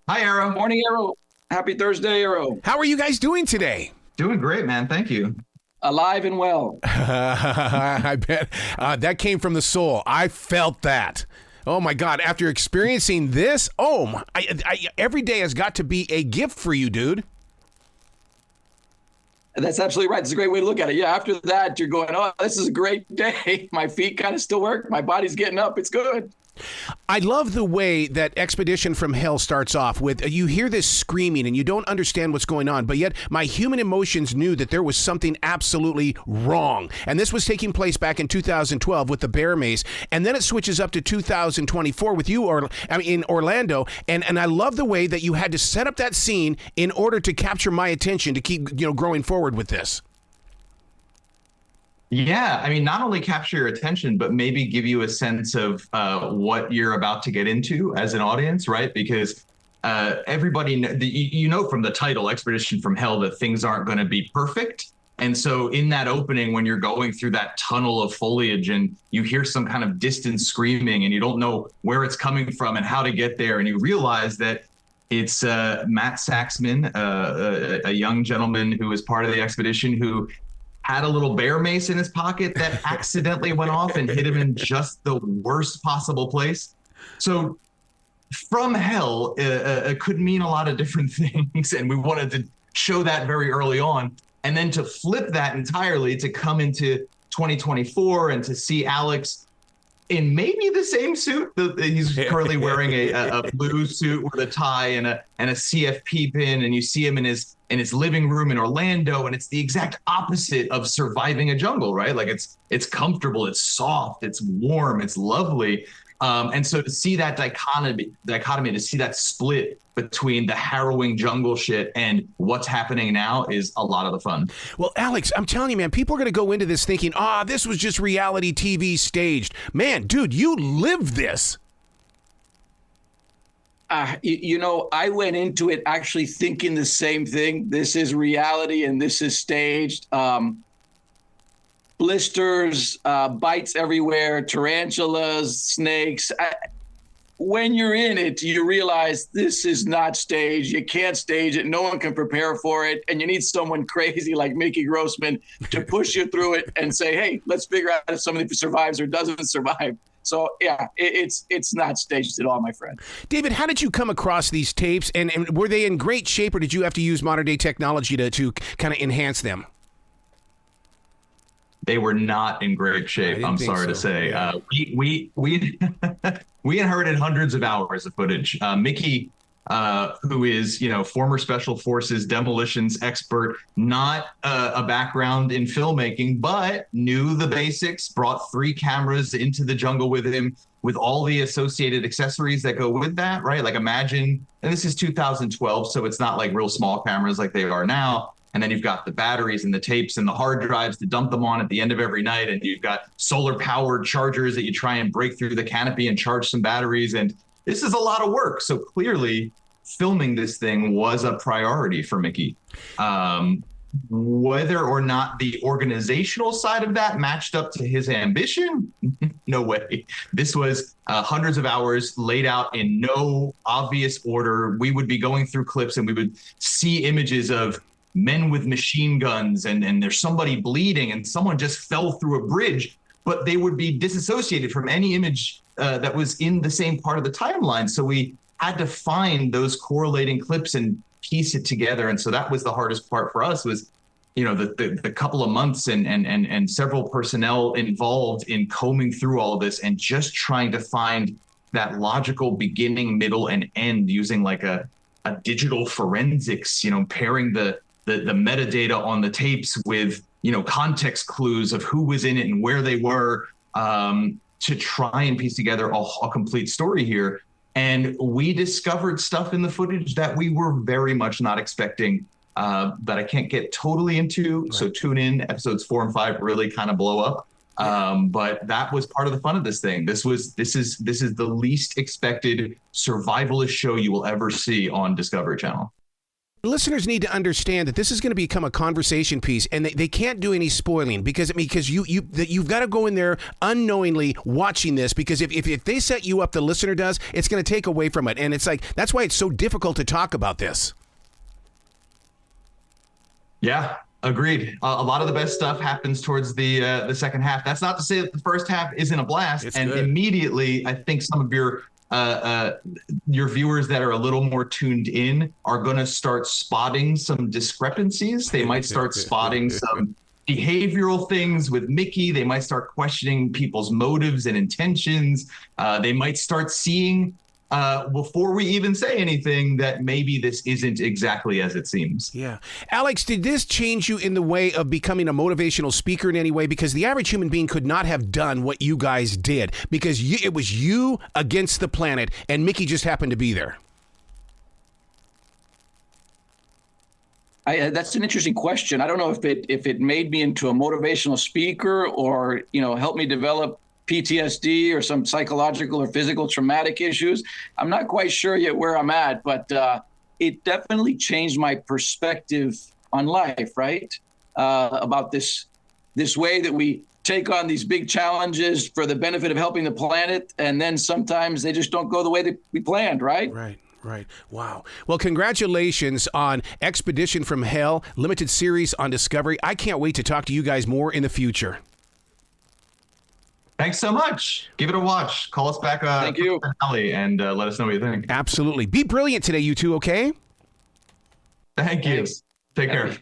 Hi, Arrow. Morning, Arrow. Happy Thursday, Arrow. How are you guys doing today? Doing great, man. Thank you. Alive and well. I bet that came from the soul. I felt that. Oh my God! After experiencing this, every day has got to be a gift for you, dude. That's absolutely right. It's a great way to look at it. Yeah, after that, you're going, oh, this is a great day. My feet kind of still work. My body's getting up. It's good. I love the way that Expedition from Hell starts off with you hear this screaming and you don't understand what's going on, but yet my human emotions knew that there was something absolutely wrong. And this was taking place back in 2012 with the bear mace, and then it switches up to 2024 with you, in Orlando. And I love the way that you had to set up that scene in order to capture my attention to keep growing forward with this. Yeah, I mean, not only capture your attention, but maybe give you a sense of what you're about to get into as an audience, right? Because everybody, from the title, Expedition from Hell, that things aren't going to be perfect. And so in that opening, when you're going through that tunnel of foliage and you hear some kind of distant screaming and you don't know where it's coming from and how to get there, and you realize that it's Matt Saxman, a young gentleman who is part of the expedition, who had a little bear mace in his pocket that accidentally went off and hit him in just the worst possible place. So from hell could mean a lot of different things, and we wanted to show that very early on. And then to flip that entirely, to come into 2024 and to see Alex in maybe the same suit. He's currently wearing a blue suit with a tie and a CFP pin, and you see him in his living room in Orlando, and it's the exact opposite of surviving a jungle, right? Like it's comfortable, it's soft, it's warm, it's lovely. And so to see that dichotomy, to see that split between the harrowing jungle shit and what's happening now is a lot of the fun. Well, Alex, I'm telling you, man, people are going to go into this thinking, this was just reality TV staged. Man, dude, you lived this. I went into it actually thinking the same thing. This is reality and this is staged. Blisters, bites everywhere, tarantulas, snakes. When you're in it, you realize this is not staged. You can't stage it. No one can prepare for it. And you need someone crazy like Mickey Grossman to push you through it and say, hey, let's figure out if somebody survives or doesn't survive. So, yeah, it's not staged at all, my friend. David, how did you come across these tapes? And were they in great shape, or did you have to use modern-day technology to kind of enhance them? They were not in great shape, I'm sorry to say. Yeah. We inherited hundreds of hours of footage. Mickey, who is, former special forces demolitions expert, not a background in filmmaking, but knew the basics, brought 3 cameras into the jungle with him, with all the associated accessories that go with that, right? Like imagine, and this is 2012, so it's not like real small cameras like they are now. And then you've got the batteries and the tapes and the hard drives to dump them on at the end of every night. And you've got solar powered chargers that you try and break through the canopy and charge some batteries. And this is a lot of work. So clearly filming this thing was a priority for Mickey. Whether or not the organizational side of that matched up to his ambition, no way. This was hundreds of hours laid out in no obvious order. We would be going through clips and we would see images of men with machine guns and there's somebody bleeding and someone just fell through a bridge, but they would be disassociated from any image that was in the same part of the timeline. So we had to find those correlating clips and piece it together. And so that was the hardest part for us, was, the couple of months and several personnel involved in combing through all of this and just trying to find that logical beginning, middle, and end using like a digital forensics, pairing the metadata on the tapes with, context clues of who was in it and where they were, to try and piece together a complete story here. And we discovered stuff in the footage that we were very much not expecting, that I can't get totally into. Right. So tune in, episodes 4 and 5 really kind of blow up. But that was part of the fun of this thing. This is the least expected survivalist show you will ever see on Discovery Channel. Listeners need to understand that this is going to become a conversation piece, and they can't do any spoiling because you've got to go in there unknowingly watching this, because if they set you up, the listener does, it's going to take away from it, and it's like that's why it's so difficult to talk about this. Yeah, agreed. A lot of the best stuff happens towards the second half. That's not to say that the first half isn't a blast. It's and good. Immediately, I think some of your viewers that are a little more tuned in are going to start spotting some discrepancies. They might start spotting some behavioral things with Mickey. They might start questioning people's motives and intentions. They might start seeing before we even say anything that maybe this isn't exactly as it seems. Yeah. Alex, did this change you in the way of becoming a motivational speaker in any way? Because the average human being could not have done what you guys did, because it was you against the planet, and Mickey just happened to be there. That's an interesting question. I don't know if it made me into a motivational speaker or, helped me develop PTSD or some psychological or physical traumatic issues. I'm not quite sure yet where I'm at, but it definitely changed my perspective on life, right? About this way that we take on these big challenges for the benefit of helping the planet, and then sometimes they just don't go the way that we planned, right? Right. Wow. Well, congratulations on Expedition from Hell, limited series on Discovery. I can't wait to talk to you guys more in the future. Thanks so much. Give it a watch. Call us back Thank you. and let us know what you think. Absolutely. Be brilliant today, you two, okay? Thank you. Thanks. Take care.